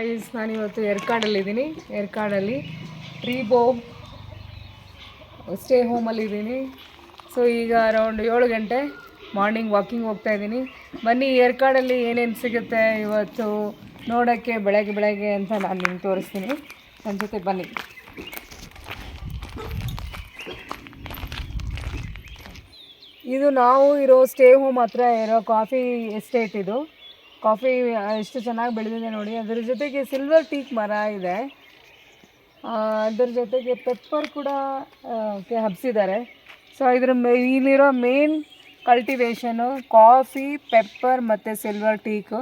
Guys, ನಾನಿವತ್ತು ಏರ್ಕಾಡಲ್ಲಿದ್ದೀನಿ. ಏರ್ಕಾಡಲ್ಲಿ Treebo stay ಹೋಮಲ್ಲಿದ್ದೀನಿ. So ಈಗ around 7 ಗಂಟೆ ಮಾರ್ನಿಂಗ್ ವಾಕಿಂಗ್ ಹೋಗ್ತಾ ಇದ್ದೀನಿ. ಬನ್ನಿ ಏರ್ಕಾಡಲ್ಲಿ ಏನೇನು ಸಿಗುತ್ತೆ ಇವತ್ತು ನೋಡೋಕ್ಕೆ ಬೆಳಗ್ಗೆ ಅಂತ ನಾನು ನಿಮ್ಗೆ ತೋರಿಸ್ತೀನಿ. ನನ್ನ ಜೊತೆ ಬನ್ನಿ. ಇದು ನಾವು ಇರೋ ಸ್ಟೇ ಹೋಮ್ ಹತ್ರ ಇರೋ ಕಾಫಿ ಎಸ್ಟೇಟ್. ಇದು ಕಾಫಿ ಎಷ್ಟು ಚೆನ್ನಾಗಿ ಬೆಳೆದಿದೆ ನೋಡಿ. ಅದರ ಜೊತೆಗೆ ಸಿಲ್ವರ್ ಟೀಕ್ ಮರ ಇದೆ. ಅದರ ಜೊತೆಗೆ ಪೆಪ್ಪರ್ ಕೂಡ ಹಬ್ಸಿದ್ದಾರೆ. ಸೊ ಇಲ್ಲಿರೋ ಮೇನ್ ಕಲ್ಟಿವೇಷನು ಕಾಫಿ, ಪೆಪ್ಪರ್ ಮತ್ತು ಸಿಲ್ವರ್ ಟೀಕು.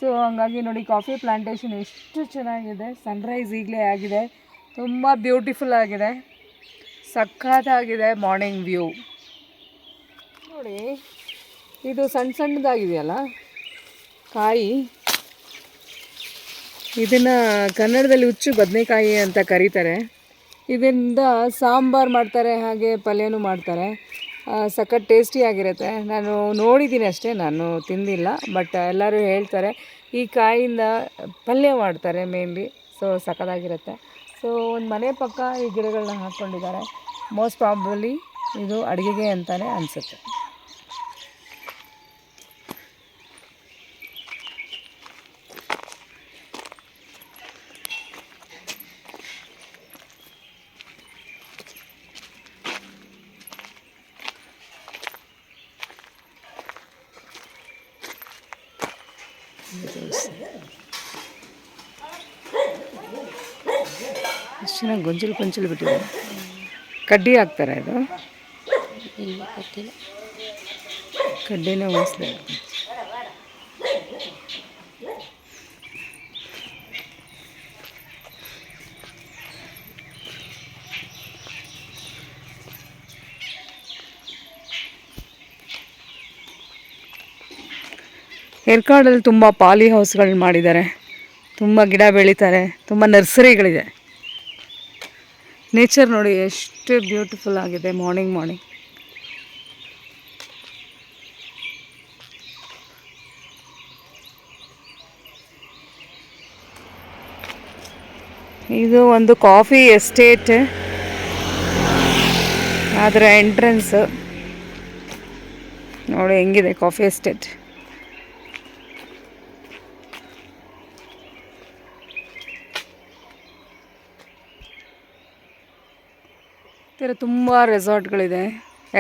ಸೊ ಹಂಗಾಗಿ ನೋಡಿ ಕಾಫಿ ಪ್ಲಾಂಟೇಶನ್ ಎಷ್ಟು ಚೆನ್ನಾಗಿದೆ. ಸನ್ರೈಸ್ ಈಗಲೇ ಆಗಿದೆ, ತುಂಬ ಬ್ಯೂಟಿಫುಲ್ ಆಗಿದೆ, ಸಖತ್ತಾಗಿದೆ ಮಾರ್ನಿಂಗ್ ವ್ಯೂ ನೋಡಿ. ಇದು ಸಣ್ಣದಾಗಿದೆಯಲ್ಲ ಕಾಯಿ, ಇದನ್ನು ಕನ್ನಡದಲ್ಲಿ ಹುಚ್ಚು ಬದನೆಕಾಯಿ ಅಂತ ಕರೀತಾರೆ. ಇದರಿಂದ ಸಾಂಬಾರು ಮಾಡ್ತಾರೆ, ಹಾಗೆ ಪಲ್ಯನೂ ಮಾಡ್ತಾರೆ. ಸಖತ್ ಟೇಸ್ಟಿಯಾಗಿರುತ್ತೆ. ನಾನು ನೋಡಿದ್ದೀನಿ ಅಷ್ಟೇ, ನಾನು ತಿಂದಿಲ್ಲ. ಬಟ್ ಎಲ್ಲರೂ ಹೇಳ್ತಾರೆ ಈ ಕಾಯಿಂದ ಪಲ್ಯ ಮಾಡ್ತಾರೆ ಮೇನ್ಲಿ. ಸೊ ಸಖತ್ತಾಗಿರುತ್ತೆ. ಸೊ ಒಂದು ಮನೆ ಪಕ್ಕ ಈ ಗಿಡಗಳನ್ನ ಹಾಕ್ಕೊಂಡಿದ್ದಾರೆ. ಮೋಸ್ಟ್ ಪ್ರಾಬಬ್ಲಿ ಇದು ಅಡುಗೆಗೆ ಅಂತಲೇ ಅನಿಸುತ್ತೆ. ಎಷ್ಟು ಚೆನ್ನಾಗಿ ಗೊಂಚಲು ಬಿಟ್ಟಿದೆ. ಕಡ್ಡಿ ಹಾಕ್ತಾರೆ. ಇದು ಕಡ್ಡಿನೇ ಉಳಿಸ್ದೆ. ಏರ್ಕಾಡಲ್ಲಿ ತುಂಬ ಪಾಲಿ ಹೌಸ್ಗಳು ಮಾಡಿದ್ದಾರೆ, ತುಂಬ ಗಿಡ ಬೆಳೀತಾರೆ, ತುಂಬ ನರ್ಸರಿಗಳಿದೆ. ನೇಚರ್ ನೋಡಿ ಎಷ್ಟು ಬ್ಯೂಟಿಫುಲ್ ಆಗಿದೆ ಮಾರ್ನಿಂಗ್. ಇದು ಒಂದು ಕಾಫಿ ಎಸ್ಟೇಟ್. ಅದರ ಎಂಟ್ರೆನ್ಸ್ ನೋಡಿ ಹೆಂಗಿದೆ ಕಾಫಿ ಎಸ್ಟೇಟ್. ತುಂಬ ರೆಸಾರ್ಟ್ಗಳಿದೆ.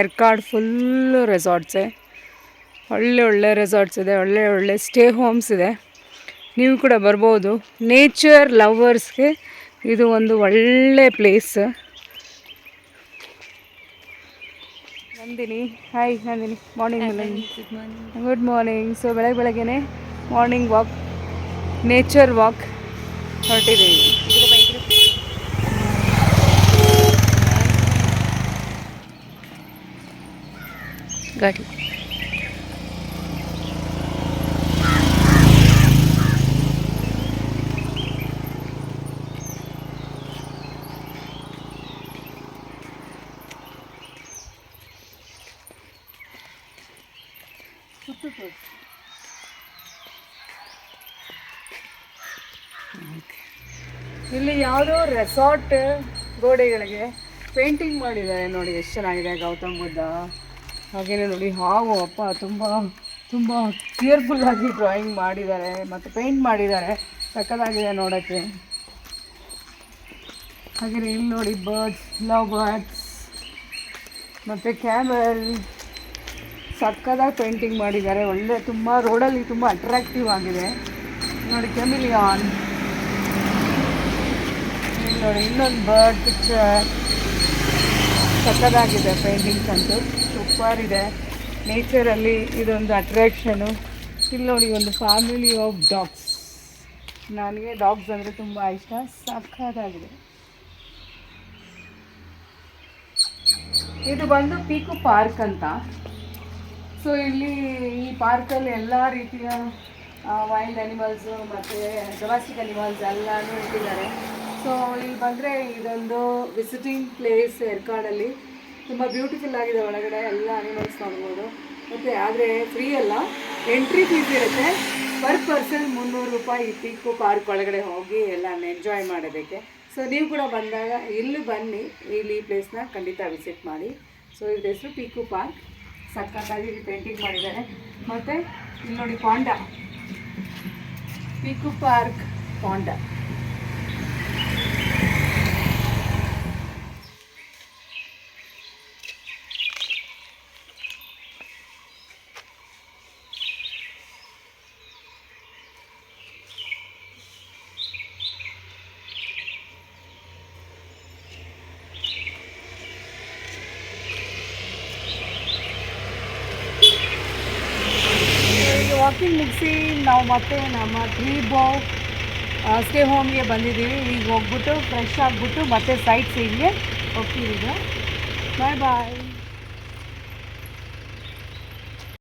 ಏರ್ಕಾಡ್ ಫುಲ್ಲು ರೆಸಾರ್ಟ್ಸೇ. ಒಳ್ಳೆ ರೆಸಾರ್ಟ್ಸ್ ಇದೆ, ಒಳ್ಳೆ ಸ್ಟೇ ಹೋಮ್ಸ್ ಇದೆ. ನೀವು ಕೂಡ ಬರ್ಬೋದು. ನೇಚರ್ ಲವರ್ಸ್ಗೆ ಇದು ಒಂದು ಒಳ್ಳೆ place. Nandini, hi Nandini. Good morning. So ಬೆಳಗ್ಗೆನೇ ಮಾರ್ನಿಂಗ್ ವಾಕ್, ನೇಚರ್ ವಾಕ್ ಹೊರಟಿದ್ದೀವಿ. ಗಾಡಿ ಇಲ್ಲಿ ಯಾವುದೋ ರೆಸಾರ್ಟ್ ಗೋಡೆಗಳಿಗೆ ಪೇಂಟಿಂಗ್ ಮಾಡಿದ್ದಾರೆ ನೋಡಿ, ಎಷ್ಟು ಚೆನ್ನಾಗಿದೆ. ಗೌತಮ್ ಬುದ್ಧ, ಹಾಗೆಯೇ ನೋಡಿ ಹಾವು. ಅಪ್ಪ ತುಂಬ ಕೇರ್ಫುಲ್ಲಾಗಿ ಡ್ರಾಯಿಂಗ್ ಮಾಡಿದ್ದಾರೆ ಮತ್ತು ಪೇಂಟ್ ಮಾಡಿದ್ದಾರೆ. ಸಕ್ಕತ್ತಾಗಿದೆ ನೋಡೋಕ್ಕೆ. ಹಾಗೆಯೇ ಇಲ್ಲಿ ನೋಡಿ ಲವ್ ಬರ್ಡ್ಸ್ ಮತ್ತು ಕ್ಯಾಮಲ್, ಸಕ್ಕತ್ತಾಗಿ ಪೇಂಟಿಂಗ್ ಮಾಡಿದ್ದಾರೆ. ತುಂಬ ರೋಡಲ್ಲಿ ತುಂಬ ಅಟ್ರಾಕ್ಟಿವ್ ಆಗಿದೆ ನೋಡಿ. ಕೆಮಿಲಿಯಾನ್ ನೋಡಿ, ಇನ್ನೊಂದು ಬರ್ಡ್ ಪಿಕ್ಚರ್. ಸಕ್ಕತ್ತಾಗಿದೆ ಪೇಂಟಿಂಗ್ಸ್ ಅಂತೂ, ಸೂಪರ್ ಇದೆ. ನೇಚರಲ್ಲಿ ಇದೊಂದು ಅಟ್ರ್ಯಾಕ್ಷನು. ಇಲ್ಲಿ ನೋಡಿ ಒಂದು ಫ್ಯಾಮಿಲಿ ಆಫ್ ಡಾಗ್ಸ್. ನನಗೆ ಡಾಗ್ಸ್ ಅಂದರೆ ತುಂಬ ಇಷ್ಟ. ಸಕ್ಕತ್ತಾಗಿದೆ. ಇದು ಬಂದು ಪೀಕು ಪಾರ್ಕ್ ಅಂತ. ಸೊ ಇಲ್ಲಿ ಈ ಪಾರ್ಕಲ್ಲಿ ಎಲ್ಲ ರೀತಿಯ ವೈಲ್ಡ್ ಅನಿಮಲ್ಸು ಮತ್ತು ಡೊಮೆಸ್ಟಿಕ್ ಅನಿಮಲ್ಸ್ ಎಲ್ಲನೂ ಇಟ್ಟಿದ್ದಾರೆ. ಸೊ ಇಲ್ಲಿ ಬಂದರೆ ಇದೊಂದು ವಿಸಿಟಿಂಗ್ ಪ್ಲೇಸ್. ಏರ್ಕಾಡಲ್ಲಿ ತುಂಬ ಬ್ಯೂಟಿಫುಲ್ ಆಗಿದೆ. ಒಳಗಡೆ ಎಲ್ಲ ಅನಿಮಲ್ಸ್ ನೋಡ್ಬೋದು. ಮತ್ತು ಆದರೆ ಫ್ರೀ ಅಲ್ಲ, ಎಂಟ್ರಿ ಫೀಸ್ ಇರುತ್ತೆ. ಪರ್ ಪರ್ಸನ್ 300 ರೂಪಾಯಿ ಪೀಕು ಪಾರ್ಕ್ ಒಳಗಡೆ ಹೋಗಿ ಎಲ್ಲ ಎಂಜಾಯ್ ಮಾಡೋದಕ್ಕೆ. ಸೊ ನೀವು ಕೂಡ ಬಂದಾಗ ಇಲ್ಲಿ ಬನ್ನಿ, ಇಲ್ಲಿ ಈ ಪ್ಲೇಸ್ನ ಖಂಡಿತ ವಿಸಿಟ್ ಮಾಡಿ. ಸೊ ಇದ್ರ ಹೆಸರು ಪೀಕು ಪಾರ್ಕ್. ಸಕ್ಕತ್ತಾಗಿ ಪೇಂಟಿಂಗ್ ಮಾಡಿದ್ದಾರೆ. ಮತ್ತು ಇಲ್ಲಿ ನೋಡಿ ಪಾಂಡ, ಪೀಕು ಪಾರ್ಕ್ ಪಾಂಡ. ವಾಕಿಂಗ್ ಮುಗಿಸಿ ನಾವು ಮತ್ತೆ ನಮ್ಮ ಟ್ರೀಬೋ ಸ್ಟೇ ಹೋಮ್ಗೆ ಬಂದಿದ್ದೀವಿ. ಈಗ ಹೋಗ್ಬಿಟ್ಟು ಫ್ರೆಶ್ ಆಗಿಬಿಟ್ಟು ಮತ್ತೆ ಸೈಟ್ ಸೀನ್ಗೆ ಹೋಗ್ತೀವಿ. ಈಗ ಬಾಯ್ ಬಾಯ್.